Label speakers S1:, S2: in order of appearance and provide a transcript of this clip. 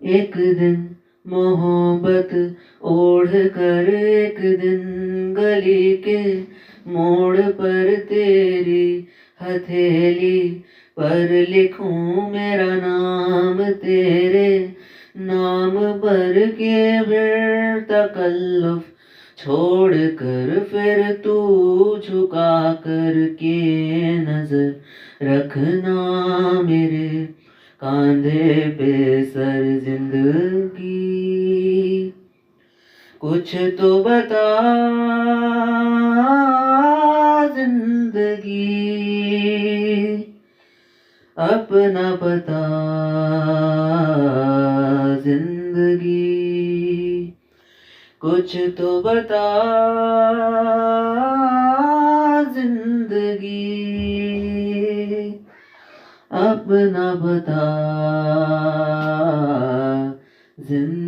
S1: एक दिन मोहब्बत ओढ़ कर एक दिन गली के मोड़ पर तेरी हथेली पर लिखूं मेरा नाम, तेरे नाम भर के फिर तकल्लुफ छोड़ कर फिर तू झुका कर के नजर रखना मेरे कांधे पे सर जिंदगी। कुछ तो बता जिंदगी, अपना पता जिंदगी। कुछ तो बता जिंदगी, अपना बता जिंदगी।